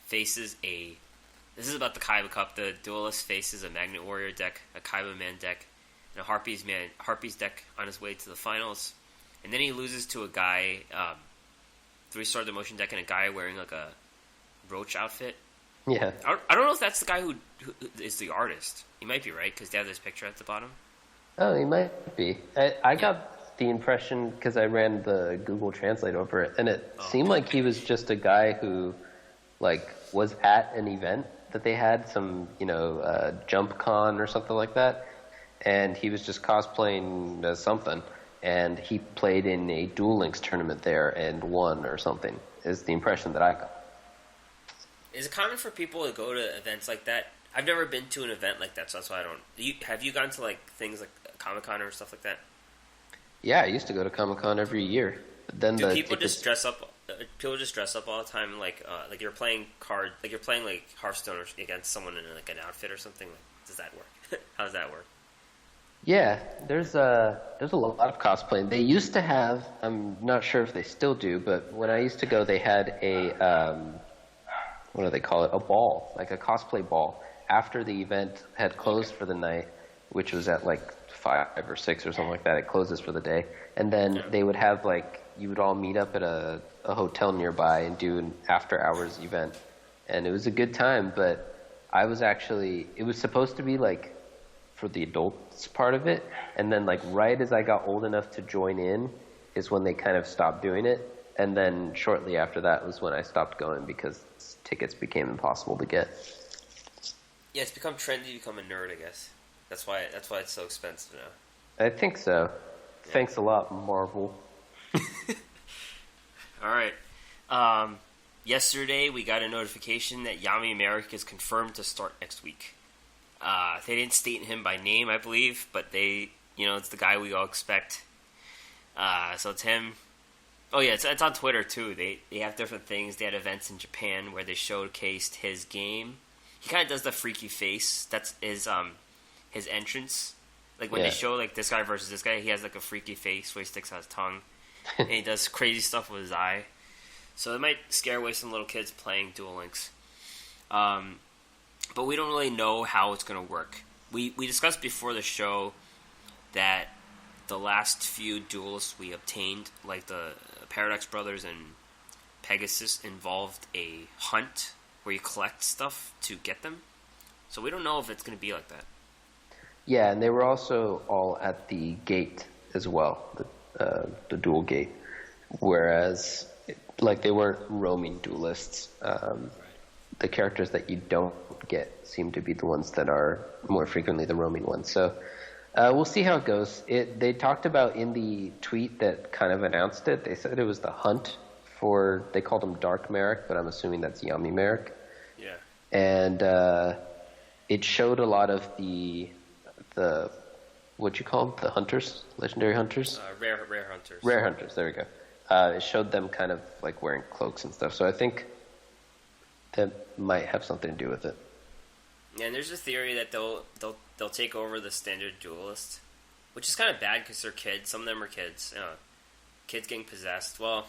faces this is about the Kaiba Cup. The duelist faces a Magnet Warrior deck, a Kaiba Man deck, and a Harpies deck on his way to the finals. And then he loses to a guy, 3-star demotion deck, and a guy wearing like a roach outfit. Yeah. I don't know if that's the guy who is the artist. He might be, right? Because they have this picture at the bottom. Oh, he might be. I got the impression, because I ran the Google Translate over it, and it seemed like he was just a guy who, like, was at an event that they had, some, Jump Con or something like that, and he was just cosplaying as something, and he played in a Duel Links tournament there and won or something, is the impression that I got. Is it common for people to go to events like that? I've never been to an event like that, so that's why I don't... Have you gone to, like, things like Comic-Con or stuff like that? Yeah, I used to go to Comic-Con every year. But then Do people just dress up? People just dress up all the time, like you're playing like Hearthstone or against someone in like an outfit or something. Like, does that work? How does that work? Yeah, there's a lot of cosplaying. They used to have, I'm not sure if they still do, but when I used to go, they had a what do they call it? A ball, like a cosplay ball. After the event had closed for the night, which was at like 5 or 6 or something like that, it closes for the day, and then they would have like, you would all meet up at a hotel nearby and do an after-hours event, and it was a good time. But it was supposed to be like for the adults part of it, and then like right as I got old enough to join in is when they kind of stopped doing it, and then shortly after that was when I stopped going because tickets became impossible to get. Yeah, it's become trendy to become a nerd, I guess. That's why it's so expensive now. I think so. Yeah. Thanks a lot, Marvel. Alright. Yesterday we got a notification that Yami Marik is confirmed to start next week. They didn't state him by name, I believe, but it's the guy we all expect. So it's him. Oh yeah, it's on Twitter too. They have different things. They had events in Japan where they showcased his game. He kind of does the freaky face. That's his entrance. Like when they show like this guy versus this guy, he has like a freaky face where he sticks out his tongue, and he does crazy stuff with his eye. So it might scare away some little kids playing Duel Links. But we don't really know how it's going to work. We discussed before the show that the last few duelists we obtained, like the Paradox Brothers and Pegasus, involved a hunt where you collect stuff to get them. So we don't know if it's going to be like that. Yeah, and they were also all at the gate as well, the duel gate. Whereas, like, they weren't roaming duelists. The characters that you don't get seem to be the ones that are more frequently the roaming ones. So we'll see how it goes. They talked about in the tweet that kind of announced it, they said it was the hunt for, they called him Dark Marik, but I'm assuming that's Yami Marik. Yeah. And it showed a lot of the what'd you call them? The hunters? Legendary hunters? Rare hunters. Rare hunters, there we go. It showed them kind of like wearing cloaks and stuff. So I think that might have something to do with it. Yeah, and there's a theory that they'll take over the standard duelist, which is kind of bad because they're kids. Some of them are kids. Kids getting possessed. Well,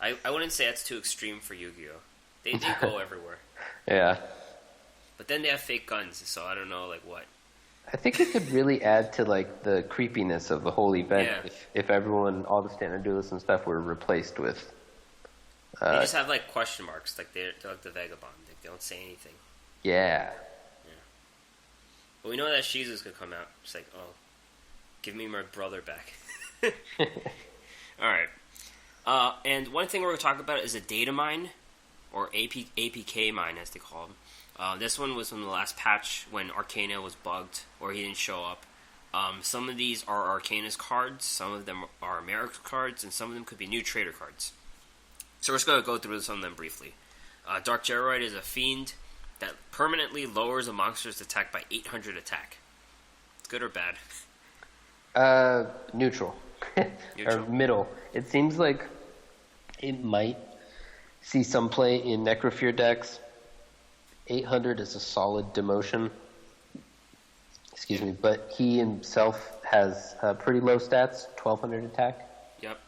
I wouldn't say that's too extreme for Yu-Gi-Oh. They go everywhere. Yeah. But then they have fake guns, so I don't know, like, what. I think it could really add to like the creepiness of the whole event if everyone, all the standard duelists and stuff, were replaced with. They just have like question marks, like they're like the vagabond. Like, they don't say anything. Yeah. But we know that Shizu's gonna come out. It's like, oh, give me my brother back. All right. And one thing we're gonna talk about is a datamine, or APK mine as they call them. This one was from the last patch when Arkana was bugged, or he didn't show up. Some of these are Arkana's cards, some of them are Marik's cards, and some of them could be new trader cards. So we're just going to go through some of them briefly. Dark Jeroid is a fiend that permanently lowers a monster's attack by 800 attack. Good or bad? Neutral. Neutral. Or middle. It seems like it might see some play in Necrofear decks. 800 is a solid demotion. Excuse me, but he himself has pretty low stats, 1200 attack. Yep.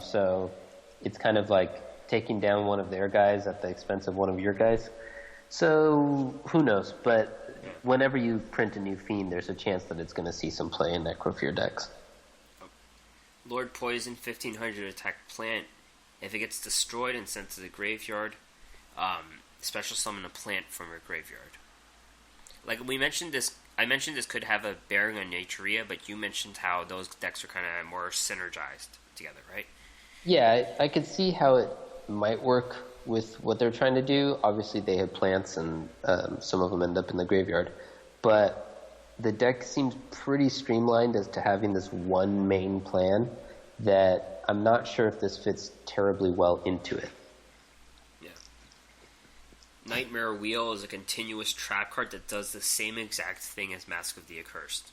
So it's kind of like taking down one of their guys at the expense of one of your guys. So who knows? But whenever you print a new fiend, there's a chance that it's going to see some play in Necrofear decks. Lord Poison, 1500 attack plant. If it gets destroyed and sent to the graveyard, special summon a plant from your graveyard. Like we mentioned this, I mentioned this could have a bearing on Naturia, but you mentioned how those decks are kind of more synergized together, right? Yeah, I could see how it might work with what they're trying to do. Obviously, they have plants, and some of them end up in the graveyard. But the deck seems pretty streamlined as to having this one main plan that I'm not sure if this fits terribly well into it. Yeah. Nightmare Wheel is a continuous trap card that does the same exact thing as Mask of the Accursed.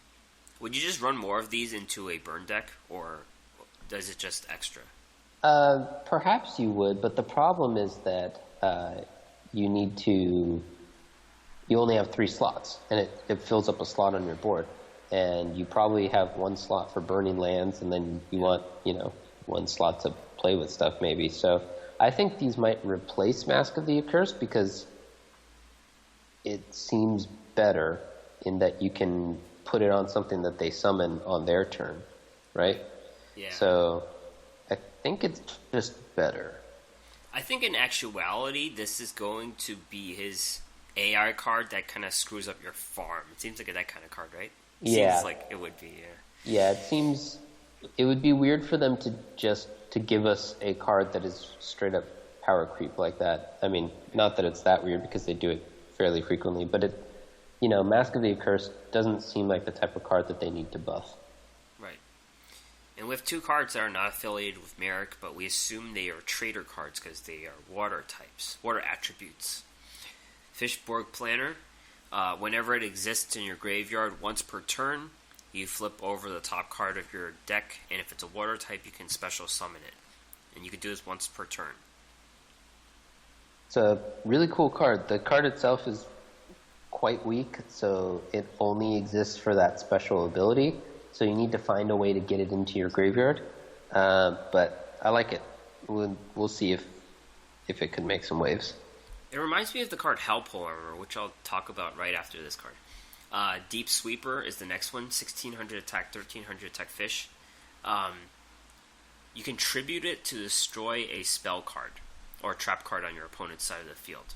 Would you just run more of these into a burn deck, or does it just extra? Perhaps you would, but the problem is that you only have 3 slots, and it fills up a slot on your board, and you probably have 1 slot for burning lands, and then you want 1 slot to play with stuff maybe. So I think these might replace Mask of the Accursed because it seems better in that you can put it on something that they summon on their turn, right? Yeah. So I think it's just better. I think in actuality, this is going to be his AI card that kind of screws up your farm. It seems like that kind of card, right? Seems like it would be, yeah. Yeah, it would be weird for them to give us a card that is straight up power creep like that. I mean, not that it's that weird because they do it fairly frequently, but Mask of the Accursed doesn't seem like the type of card that they need to buff. Right. And we have 2 cards that are not affiliated with Marik, but we assume they are trader cards because they are water types, water attributes. Fishborg Planner. Whenever it exists in your graveyard once per turn, you flip over the top card of your deck, and if it's a water type, you can special summon it. And you can do this once per turn. It's a really cool card. The card itself is quite weak, so it only exists for that special ability. So you need to find a way to get it into your graveyard. But I like it. We'll see if it could make some waves. It reminds me of the card Hellpole Armor, which I'll talk about right after this card. Deep Sweeper is the next one, 1600 attack, 1300 attack fish. You can tribute it to destroy a spell card or a trap card on your opponent's side of the field.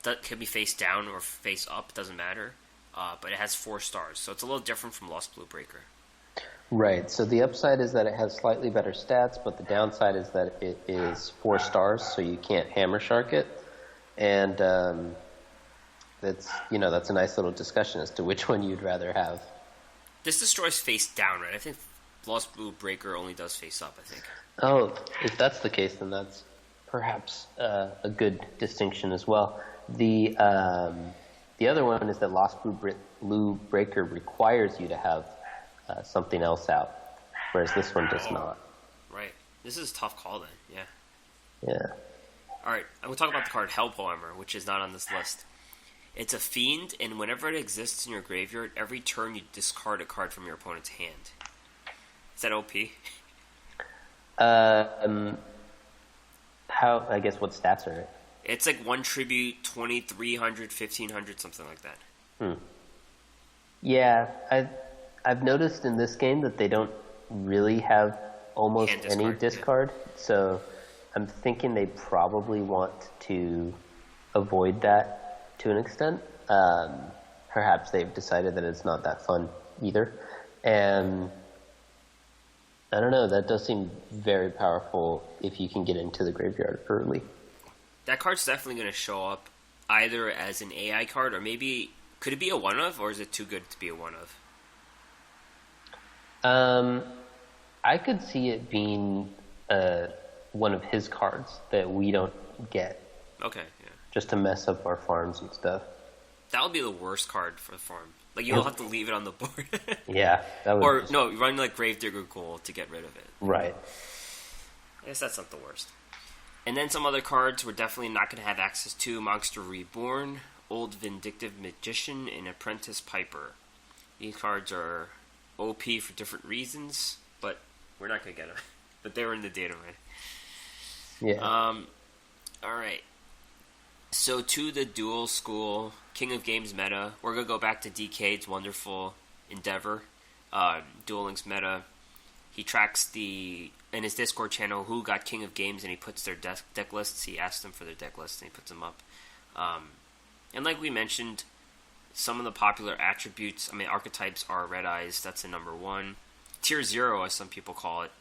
That can be face down or face up, doesn't matter. But it has 4 stars, so it's a little different from Lost Blue Breaker. Right, so the upside is that it has slightly better stats, but the downside is that it is 4 stars, so you can't Hammer Shark it. And that's a nice little discussion as to which one you'd rather have. This destroys face down, right? I think Lost Blue Breaker only does face up, I think. Oh, if that's the case, then that's perhaps a good distinction as well. The other one is that Lost Blue Breaker requires you to have something else out, whereas this one does not. Right. This is a tough call then, yeah. Yeah. Alright, I'm going to talk about the card Hellpole Armor, which is not on this list. It's a fiend, and whenever it exists in your graveyard, every turn you discard a card from your opponent's hand. Is that OP? How, I guess, what stats are it? It's like 1 tribute, 2,300, 1,500, something like that. Yeah, I've noticed in this game that they don't really have almost Hand any discard, discard, so I'm thinking they probably want to avoid that to an extent. Perhaps they've decided that it's not that fun either. And I don't know, that does seem very powerful if you can get into the graveyard early. That card's definitely going to show up either as an AI card or maybe... Could it be a one-of, or is it too good to be a one-of? I could see it being one of his cards that we don't get. Okay, yeah. Just to mess up our farms and stuff. That would be the worst card for the farm. Like, you'll have to leave it on the board. Yeah. That would or, no, run like Gravedigger Gold to get rid of it. Right. I guess that's not the worst. And then some other cards we're definitely not going to have access to. Monster Reborn, Old Vindictive Magician, and Apprentice Piper. These cards are OP for different reasons, but we're not going to get them. But they were in the Datamine. Yeah. Alright. So to the Duel School, King of Games meta, we're going to go back to DKayed's wonderful endeavor. Duel Links Meta. He tracks in his Discord channel who got King of Games, and he puts their deck lists. He asks them for their deck lists, and he puts them up. And like we mentioned, some of the popular attributes, archetypes are Red Eyes, that's the number 1. Tier 0, as some people call it.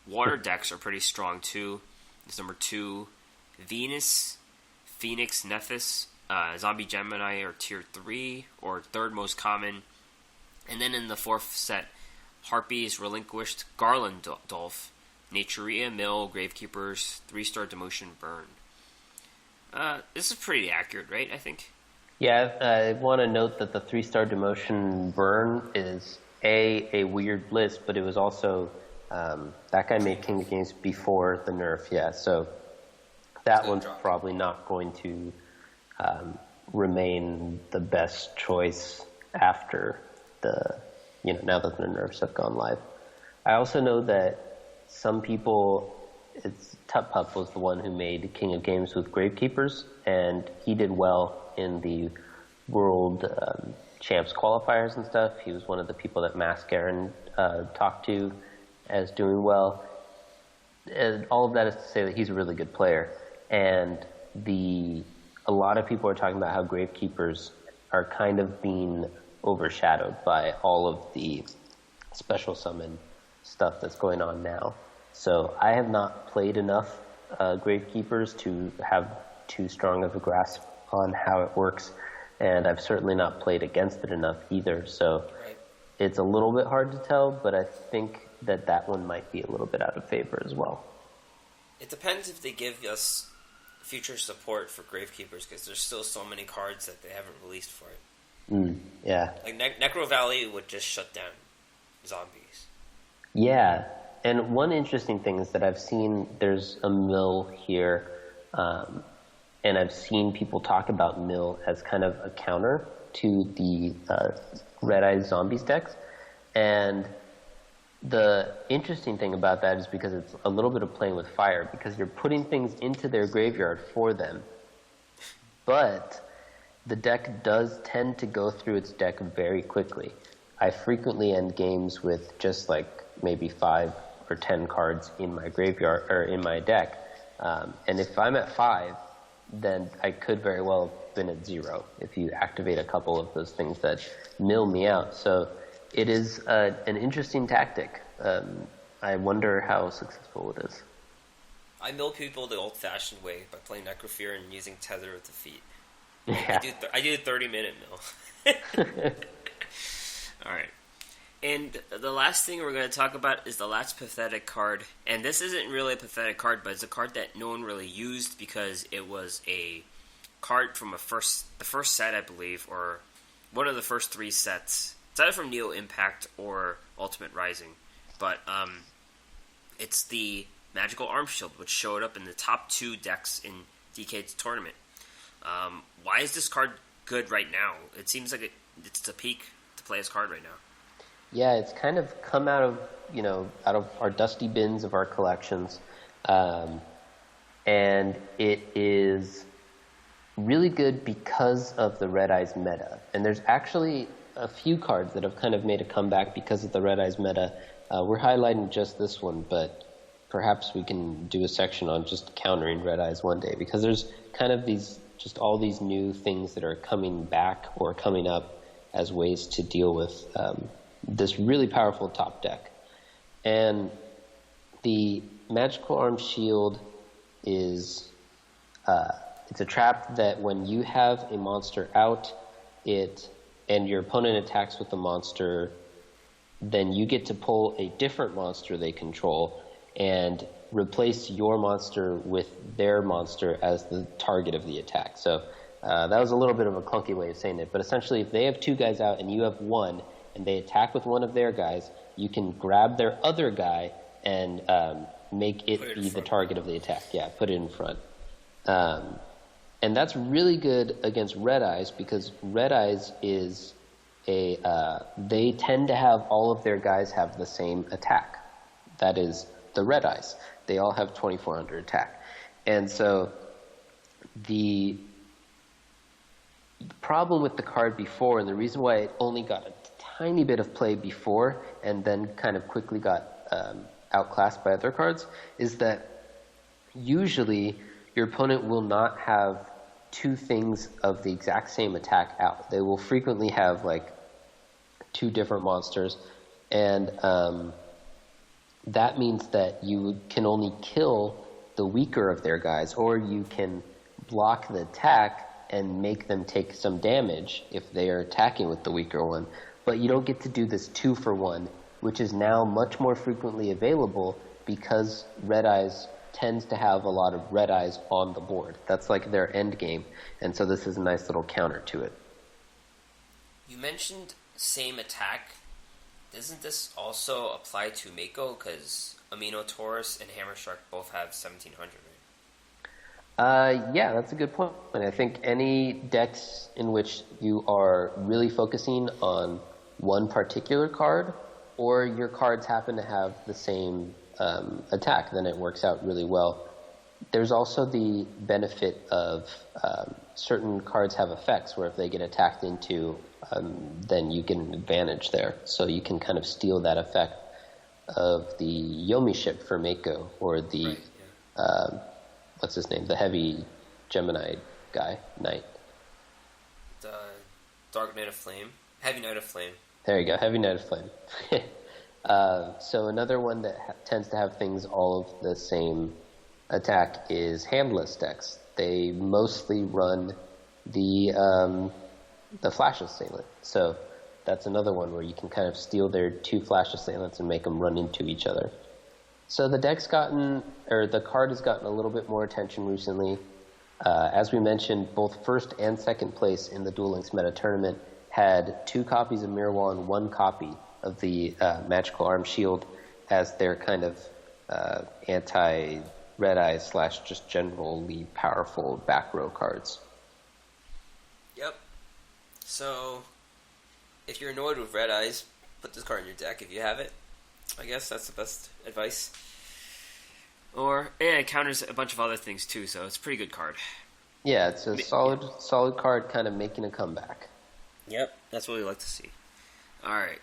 Water decks are pretty strong, too. It's number 2. Venus, Phoenix, Nephis, Zombie Gemini are tier 3, or third most common. And then in the 4th set, Harpies, Relinquished, Garland Dolph, Naturia, Mill, Gravekeepers, 3-star Demotion, Burn. This is pretty accurate, right, I think? Yeah, I want to note that the 3-star Demotion Burn is a weird list, but it was also, that guy made King of Games before the nerf, yeah, so that one's probably not going to remain the best choice after now that the nerfs have gone live. I also know that some people, Tut Pup was the one who made King of Games with Gravekeepers, and he did well in the World Champs qualifiers and stuff. He was one of the people that Mascaron talked to as doing well. And all of that is to say that he's a really good player. And a lot of people are talking about how Gravekeepers are kind of being overshadowed by all of the special summon stuff that's going on now. So I have not played enough Gravekeepers to have too strong of a grasp on how it works, and I've certainly not played against it enough either, so It's a little bit hard to tell, but I think that one might be a little bit out of favor as well. It depends if they give us future support for Gravekeepers, because there's still so many cards that they haven't released for it. Yeah. Like Necro Valley would just shut down zombies. Yeah, and one interesting thing is that I've seen there's a mill here, and I've seen people talk about mill as kind of a counter to the Red Eyes Zombies decks. And the interesting thing about that is because it's a little bit of playing with fire, because you're putting things into their graveyard for them. But the deck does tend to go through its deck very quickly. I frequently end games with just like maybe 5 or 10 cards in my graveyard or in my deck. And if I'm at 5, then I could very well have been at 0 if you activate a couple of those things that mill me out. So it is an interesting tactic. I wonder how successful it is. I mill people the old-fashioned way by playing Necrofear and using Tether with the feet. Yeah. I do 30-minute mill. Alright. And the last thing we're going to talk about is the last pathetic card. And this isn't really a pathetic card, but it's a card that no one really used because it was a card from the first set, I believe, or one of the first 3 sets. It's either from Neo Impact or Ultimate Rising. But it's the Magical Arm Shield, which showed up in the top 2 decks in DKayed's tournament. Why is this card good right now? It seems like it's the peak to play this card right now. Yeah, it's kind of come out of our dusty bins of our collections. And and it is really good because of the Red Eyes meta. And there's actually a few cards that have kind of made a comeback because of the Red Eyes meta. We're highlighting just this one, but perhaps we can do a section on just countering Red Eyes one day, because there's kind of just all these new things that are coming back or coming up as ways to deal with this really powerful top deck. And the Magical Arm Shield is it's a trap that when you have a monster out, and your opponent attacks with the monster, then you get to pull a different monster they control and replace your monster with their monster as the target of the attack. So that was a little bit of a clunky way of saying it, but essentially if they have 2 guys out and you have 1, and they attack with one of their guys, you can grab their other guy and make it be the target of the attack. Yeah, put it in front. And that's really good against Red Eyes, because Red Eyes is they tend to have all of their guys have the same attack. That is the Red Eyes. They all have 2400 attack. And so the problem with the card before, and the reason why it only got a tiny bit of play before and then kind of quickly got outclassed by other cards, is that usually your opponent will not have 2 things of the exact same attack out. They will frequently have like 2 different monsters, and that means that you can only kill the weaker of their guys, or you can block the attack and make them take some damage if they are attacking with the weaker one. But you don't get to do this 2-for-1, which is now much more frequently available because Red Eyes tends to have a lot of Red Eyes on the board. That's like their end game, and so this is a nice little counter to it. You mentioned same attack. Doesn't this also apply to Mako? Because Amino Taurus and Hammer Shark both have 1700, right? Yeah, that's a good point. And I think any decks in which you are really focusing on one particular card, or your cards happen to have the same attack, then it works out really well. There's also the benefit of certain cards have effects where if they get attacked into, then you get an advantage there. So you can kind of steal that effect of the Yomi ship for Mako, or the, right, yeah. What's his name? The heavy Gemini guy, Knight. The Dark Knight of Flame. Heavy Knight of Flame. There you go, Heavy Knight of Flame. So another one that tends to have things all of the same attack is handless decks. They mostly run the Flash Assailant. So that's another one where you can kind of steal their 2 Flash Assailants and make them run into each other. So the card has gotten a little bit more attention recently. As we mentioned, both first and second place in the Duel Links Meta tournament had 2 copies of Mirror Wall and 1 copy of the Magical Arm Shield as their kind of anti-Red Eyes / just generally powerful back row cards. Yep. So, if you're annoyed with Red Eyes, put this card in your deck if you have it. I guess that's the best advice. Or, yeah, it counters a bunch of other things too, so it's a pretty good card. Yeah, it's a solid card kind of making a comeback. Yep, that's what we like to see. Alright,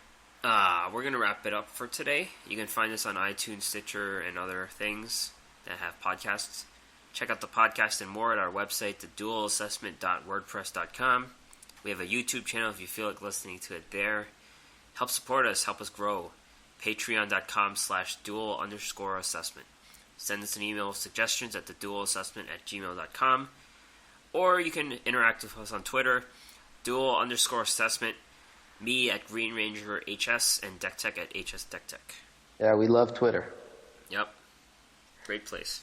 we're going to wrap it up for today. You can find us on iTunes, Stitcher, and other things that have podcasts. Check out the podcast and more at our website, theduelassessment.wordpress.com. We have a YouTube channel if you feel like listening to it there. Help support us, help us grow. Patreon.com/duel_assessment. Send us an email with suggestions at theduelassessment@gmail.com. Or you can interact with us on Twitter, duel_assessment, me at GreenRanger HS, and DeckTech at HS DeckTech. Yeah, we love Twitter. Yep. Great place.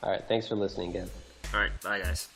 All right, thanks for listening again. All right, bye guys.